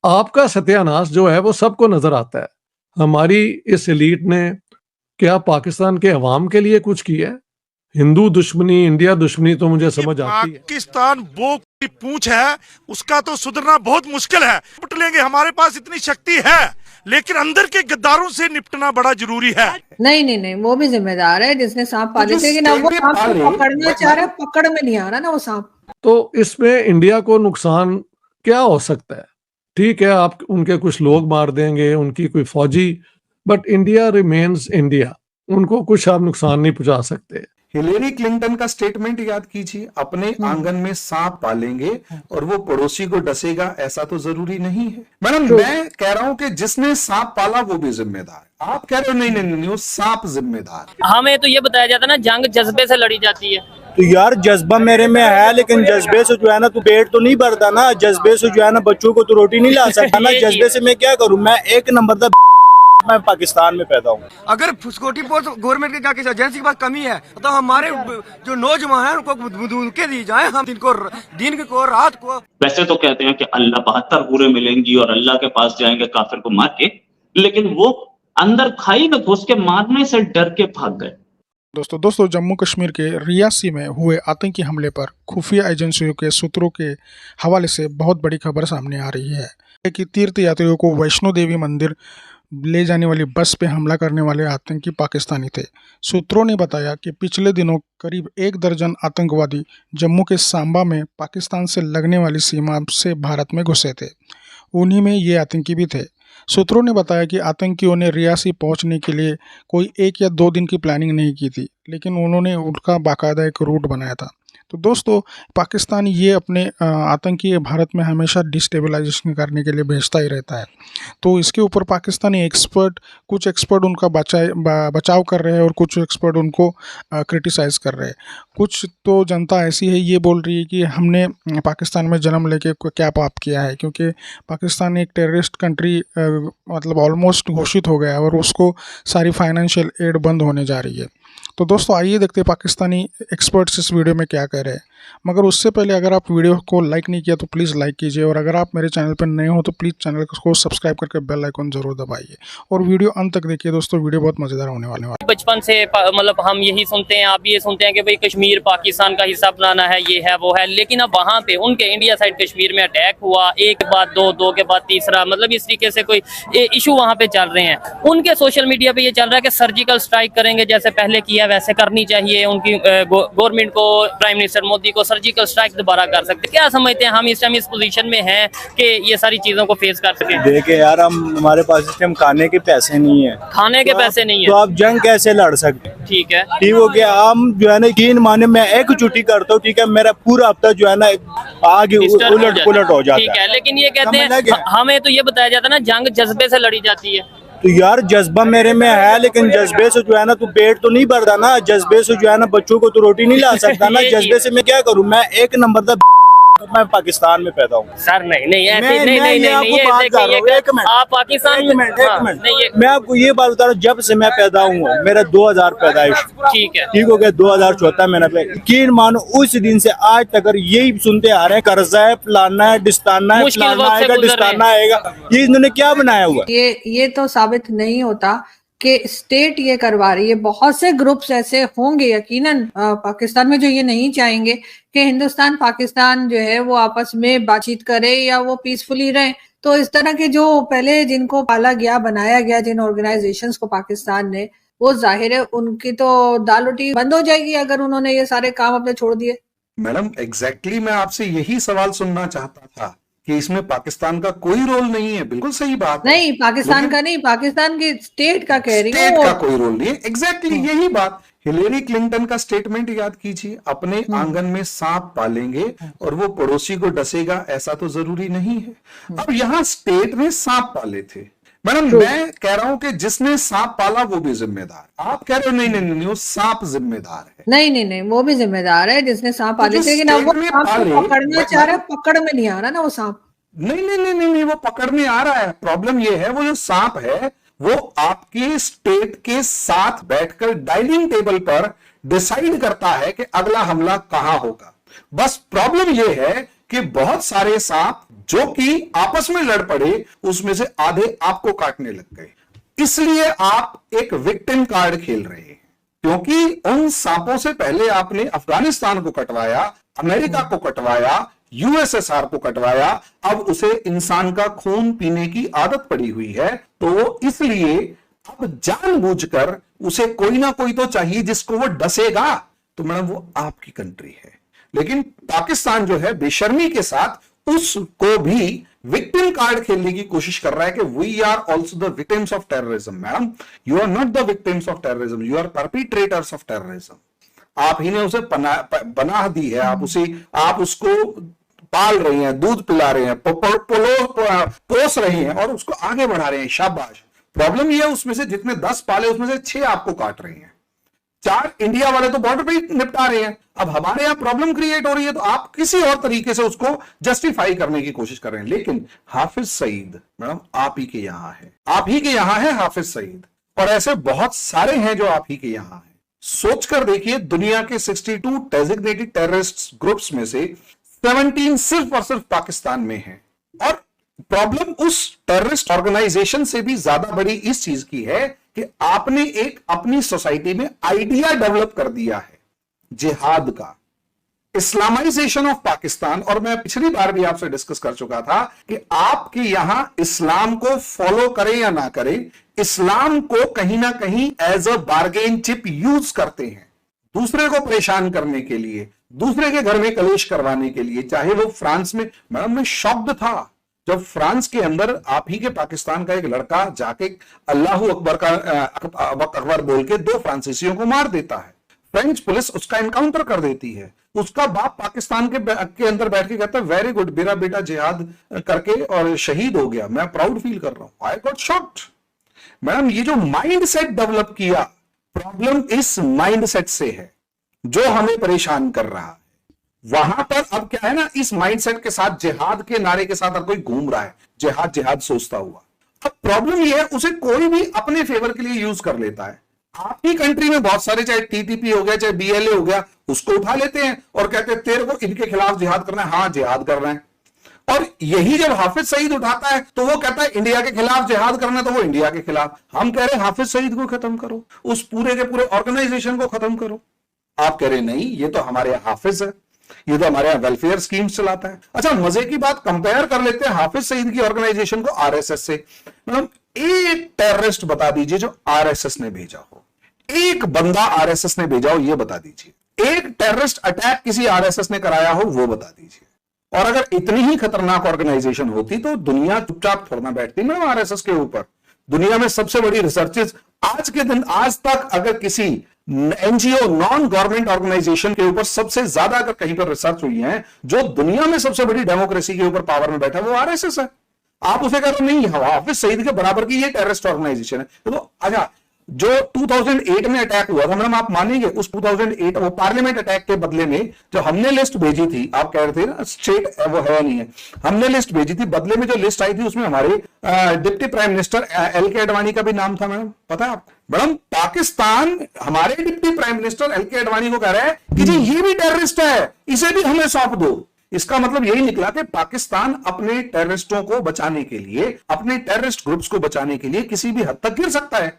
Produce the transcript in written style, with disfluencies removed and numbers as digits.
आपका सत्यानाश जो है वो सबको नजर आता है। हमारी इस एलीट ने क्या पाकिस्तान के अवाम के लिए कुछ किया है? हिंदू दुश्मनी, इंडिया दुश्मनी तो मुझे समझ आती है। पाकिस्तान वो की पूंछ है, उसका तो सुधरना बहुत मुश्किल है। निपट लेंगे, हमारे पास इतनी शक्ति है, लेकिन अंदर के गद्दारों से निपटना बड़ा जरूरी है। नहीं नहीं नहीं, वो भी जिम्मेदार है जिसने सांप पाले थे, लेकिन अब वो सांप को पकड़ना चाह रहा है, पकड़ में नहीं आ रहा ना वो सांप। तो इसमें इंडिया को नुकसान क्या हो सकता है? ठीक है, आप उनके कुछ लोग मार देंगे, उनकी कोई फौजी, बट इंडिया रिमेन्स इंडिया, उनको कुछ आप नुकसान नहीं पहुंचा सकते। हिलेरी क्लिंटन का स्टेटमेंट याद कीजिए, अपने आंगन में सांप पालेंगे और वो पड़ोसी को डसेगा, ऐसा तो जरूरी नहीं है। मैडम मैं कह रहा हूं कि जिसने सांप पाला वो भी जिम्मेदार है। आप कह रहे हो नहीं नहीं नहीं, वो सांप जिम्मेदार। हमें तो ये बताया जाता है ना, जंग जज्बे से लड़ी जाती है। तो यार जज्बा मेरे में है, लेकिन जज्बे से जो है ना तू पेट तो नहीं भरता ना, जज्बे से जो है ना बच्चों को तो रोटी नहीं ला सकता ना। जज्बे से मैं क्या करूं? मैं एक नंबर का मैं पाकिस्तान में पैदा हूँ। अगर फुसकोटी पोस्ट गवर्नमेंट के क्या किसी एजेंसी के पास कमी है तो हमारे जो नौजवान हैं उनको बंदूकें दी जाए, हम इनको दिन को रात को। वैसे तो कहते हैं कि अल्लाह 72 हूरें मिलेंगी और अल्लाह के पास जाएंगे काफिर को मार के, लेकिन वो अंदर खाई में घुस के मारने से डर के भाग गए। दोस्तों जम्मू कश्मीर के रियासी में हुए आतंकी हमले पर खुफिया एजेंसियों के सूत्रों के हवाले से बहुत बड़ी खबर सामने आ रही है कि तीर्थ यात्रियों को वैष्णो देवी मंदिर ले जाने वाली बस पे हमला करने वाले आतंकी पाकिस्तानी थे। सूत्रों ने बताया कि पिछले दिनों करीब 1 दर्जन आतंकवादी जम्मू के सांबा में पाकिस्तान से लगने वाली सीमा से भारत में घुसे थे। उन्हीं में ये आतंकी भी थे। सूत्रों ने बताया कि आतंकियों ने रियासी पहुंचने के लिए कोई 1 या 2 दिन की प्लानिंग नहीं की थी, लेकिन उन्होंने उनका बाकायदा एक रूट बनाया था। तो दोस्तों पाकिस्तान ये अपने आतंकी भारत में हमेशा डिस्टेबलाइजेशन करने के लिए भेजता ही रहता है। तो इसके ऊपर पाकिस्तानी कुछ एक्सपर्ट उनका बचाव कर रहे हैं और कुछ एक्सपर्ट उनको क्रिटिसाइज़ कर रहे हैं। कुछ तो जनता ऐसी है ये बोल रही है कि हमने पाकिस्तान में जन्म लेके क्या पाप किया है, क्योंकि पाकिस्तान एक टेररिस्ट कंट्री मतलब ऑलमोस्ट घोषित हो गया है और उसको सारी फाइनेंशियल एड बंद होने जा रही है। तो दोस्तों आइए देखते हैं पाकिस्तानी एक्सपर्ट्स इस वीडियो में क्या कह रहे हैं। मगर उससे पहले अगर आप वीडियो को लाइक नहीं किया तो प्लीज़ लाइक कीजिए, और अगर आप मेरे चैनल पर नए हो तो प्लीज़ चैनल को सब्सक्राइब करके बेल आइकन जरूर दबाइए और वीडियो अंत तक देखिए। दोस्तों वीडियो बहुत मज़ेदार होने वाले हैं। बचपन से मतलब हम यही सुनते हैं, आप ये सुनते हैं कि भाई कश्मीर पाकिस्तान का हिस्सा बनाना है, ये है वो है, लेकिन अब वहाँ पे उनके इंडिया साइड कश्मीर में अटैक हुआ, एक के बाद दो के बाद तीसरा, मतलब इस तरीके से कोई इशू वहाँ पे चल रहे हैं। उनके सोशल मीडिया पे ये चल रहा है कि सर्जिकल स्ट्राइक करेंगे, जैसे पहले किया वैसे करनी चाहिए। उनकी गवर्नमेंट को, प्राइम मिनिस्टर मोदी को सर्जिकल स्ट्राइक दोबारा कर सकते। क्या समझते हैं हम इस टाइम इस पोजीशन में हैं कि ये सारी चीजों को फेस कर सके? देखिए यार, हमारे पास इस टाइम खाने के पैसे नहीं है, खाने के पैसे नहीं है, तो आप जंग कैसे लड़ सकते हैं? ठीक है, ठीक हो गया। हम जो है ना 3 महीने में एक छुट्टी करता हूँ, ठीक है, मेरा पूरा हफ्ता जो है ना आगे उलट पुलट हो जाता है। ठीक है, लेकिन ये कहते हैं हमें तो ये बताया जाता है ना, जंग जज्बे से लड़ी जाती है। तो यार जज्बा मेरे में है, लेकिन जज्बे से जो है ना तू पेट तो नहीं भरता ना, जज्बे से जो है ना बच्चों को तो रोटी नहीं ला सकता ना। जज्बे से मैं क्या करूं? मैं एक नंबर का मैं पाकिस्तान में पैदा हूँ। सर नहीं ऐसे नहीं, आप पाकिस्तान में। मैं आपको ये बात बता रहा हूँ, जब से मैं पैदा हूँ, मेरा 2000 पैदाइश, ठीक है, ठीक हो गया, 2014 मैंने यकीन मानो उस दिन से आज तक यही सुनते आ रहे हैं, कर्जा है, फलाना है, डिस्ताना है, फलाना आएगा, डिस्ताना आएगा। ये इन्होंने क्या बनाया हुआ? ये तो साबित नहीं होता कि स्टेट ये करवा रही है। बहुत से ग्रुप्स ऐसे होंगे यकीनन पाकिस्तान में जो ये नहीं चाहेंगे कि हिंदुस्तान पाकिस्तान जो है वो आपस में बातचीत करे या वो पीसफुली रहे। तो इस तरह के जो पहले जिनको पाला गया, बनाया गया, जिन ऑर्गेनाइजेशंस को पाकिस्तान ने, वो जाहिर है उनकी तो दाल रोटी बंद हो जाएगी अगर उन्होंने ये सारे काम अपने छोड़ दिए। मैडम एग्जैक्टली मैं आपसे यही सवाल सुनना चाहता था कि इसमें पाकिस्तान का कोई रोल नहीं है। बिल्कुल सही बात नहीं, पाकिस्तान का नहीं, पाकिस्तान की स्टेट का कह रही हूँ, स्टेट का कोई रोल नहीं है। एग्जैक्टली यही बात। हिलेरी क्लिंटन का स्टेटमेंट याद कीजिए, अपने आंगन में सांप पालेंगे और वो पड़ोसी को डसेगा, ऐसा तो जरूरी नहीं है। अब यहाँ स्टेट ने सांप पाले थे। मैडम मैं कह रहा हूं कि जिसने सांप पाला वो भी जिम्मेदार। आप कह रहे हो नहीं नहीं नहीं, वो सांप जिम्मेदार है। नहीं, वो भी जिम्मेदार है जिसने सांप पाले थे, लेकिन अब वो सांप को पकड़ना चाह रहा है, पकड़ में नहीं आ रहा ना वो सांप। नहीं, वो पकड़ में आ रहा है। प्रॉब्लम ये है, वो जो सांप है वो आपके स्टेट के साथ बैठकर डाइनिंग टेबल पर डिसाइड करता है कि अगला हमला कहां होगा। बस प्रॉब्लम ये है कि बहुत सारे सांप जो कि आपस में लड़ पड़े, उसमें से आधे आपको काटने लग गए। इसलिए आप एक विक्टिम कार्ड खेल रहे हैं, क्योंकि उन सांपों से पहले आपने अफगानिस्तान को कटवाया, अमेरिका को कटवाया, यूएसएसआर को कटवाया, अब उसे इंसान का खून पीने की आदत पड़ी हुई है, तो वो इसलिए अब जानबूझकर उसे कोई ना कोई तो चाहिए जिसको वो डसेगा। तो मैडम वो आपकी कंट्री है, लेकिन पाकिस्तान जो है बेशर्मी के साथ उसको भी विक्टिम कार्ड खेलने की कोशिश कर रहा है कि we are also the victims of terrorism. Madam you are not the victims of terrorism, you are perpetrators of terrorism. आप ही ने उसे बना दी है, आप उसको पाल रही हैं, दूध पिला रहे हैं, पोस रही हैं और उसको आगे बढ़ा रहे हैं, शाबाश। प्रॉब्लम यह है उसमें से जितने 10 पाले उसमें से 6 आपको काट रहे हैं, 4 इंडिया वाले तो बॉर्डर पे ही निपटा रहे हैं। अब हमारे यहां प्रॉब्लम क्रिएट हो रही है तो आप किसी और तरीके से उसको जस्टिफाई करने की कोशिश कर रहे हैं। लेकिन हाफिज सईद मैडम आप ही के यहां है, आप ही के यहां है हाफिज सईद, और ऐसे बहुत सारे हैं जो आप ही के यहां है। सोचकर देखिए, दुनिया के 62 डेजिग्नेटेड टेररिस्ट ग्रुप्स में से 17 सिर्फ और सिर्फ पाकिस्तान में है। और प्रॉब्लम उस टेररिस्ट ऑर्गेनाइजेशन से भी ज्यादा बड़ी इस चीज की है कि आपने एक अपनी सोसाइटी में आइडिया डेवलप कर दिया है जिहाद का, इस्लामाइजेशन ऑफ पाकिस्तान। और मैं पिछली बार भी आपसे डिस्कस कर चुका था कि आपके यहां इस्लाम को फॉलो करें या ना करें, इस्लाम को कहीं ना कहीं as a bargain chip use करते हैं, दूसरे को परेशान करने के लिए, दूसरे के घर में कलेश करवाने के लिए। चाहे वो फ्रांस में, मैडम मैं शॉक्ड था जब फ्रांस के अंदर आप ही के पाकिस्तान का एक लड़का जाके अल्लाह अकबर का अकबर बोल के 2 फ्रांसीसियों को मार देता है, फ्रेंच पुलिस उसका एनकाउंटर कर देती है, उसका बाप पाकिस्तान के अंदर बैठ के कहता है वेरी गुड, मेरा बेटा जिहाद करके और शहीद हो गया, मैं प्राउड फील कर रहा हूं। I got shocked. मैडम ये जो माइंड सेट डेवलप किया, प्रॉब्लम इस माइंड सेट से है जो हमें परेशान कर रहा है। वहां पर अब क्या है ना, इस माइंडसेट के साथ जिहाद के नारे के साथ हर कोई घूम रहा है, जिहाद जिहाद सोचता हुआ। अब प्रॉब्लम यह है उसे कोई भी अपने फेवर के लिए यूज कर लेता है। आपकी कंट्री में बहुत सारे, चाहे टीटीपी हो गया, चाहे बीएलए हो गया, उसको उठा लेते हैं और कहते हैं तेरे को इनके खिलाफ जिहाद करना है। हाँ जिहाद कर रहे हैं। और यही जब हाफिज सईद उठाता है तो वो कहता है इंडिया के खिलाफ जिहाद करना, तो वो इंडिया के खिलाफ। हम कह रहे हैं हाफिज सईद को खत्म करो, उस पूरे के पूरे ऑर्गेनाइजेशन को खत्म करो। आप कह रहे नहीं ये तो हमारे हाफिज है, ये तो हमारे यहां वेलफेयर स्कीम्स चलाता है। अच्छा मजे की बात, कंपेयर कर लेते हैं हाफिज सईद की ऑर्गेनाइजेशन को आरएसएस से। मतलब एक टेररिस्ट बता दीजिए जो आरएसएस ने भेजा हो, एक बंदा आरएसएस ने भेजा हो ये बता दीजिए। एक टेररिस्ट अटैक किसी आरएसएस ने कराया हो वो बता दीजिए। और अगर इतनी ही खतरनाक ऑर्गेनाइजेशन होती तो दुनिया चुपचाप थोड़ा बैठती मैडम आरएसएस के ऊपर। दुनिया में सबसे बड़ी रिसर्चेस आज के दिन, आज तक अगर किसी एनजीओ नॉन गवर्नमेंट ऑर्गेनाइजेशन के ऊपर सबसे ज्यादा अगर कहीं पर रिसर्च हुई है, जो दुनिया में सबसे बड़ी डेमोक्रेसी के ऊपर पावर में बैठा है वो आरएसएस है। आप उसे कह रहे नहीं हाफिज सईद के बराबर की ये टेररिस्ट ऑर्गेनाइजेशन है। तो अच्छा जो 2008 में अटैक हुआ था मैडम, आप मानेंगे उस 2008 वो पार्लियामेंट अटैक के बदले में जो हमने लिस्ट भेजी थी, आप कह रहे थे ना स्टेट वो है नहीं है, हमने लिस्ट भेजी थी, बदले में जो लिस्ट आई थी उसमें हमारे deputy prime minister L K Advani का भी नाम था। मैडम पता है आपको? मैडम पाकिस्तान हमारे deputy prime minister L K Advani को कह रहा है कि जी ये भी टेररिस्ट है, इसे भी हमें सौंप दो। इसका मतलब यही निकला कि पाकिस्तान अपने टेररिस्टों को बचाने के लिए, अपने टेररिस्ट ग्रुप्स को बचाने के लिए किसी भी हद तक गिर सकता है।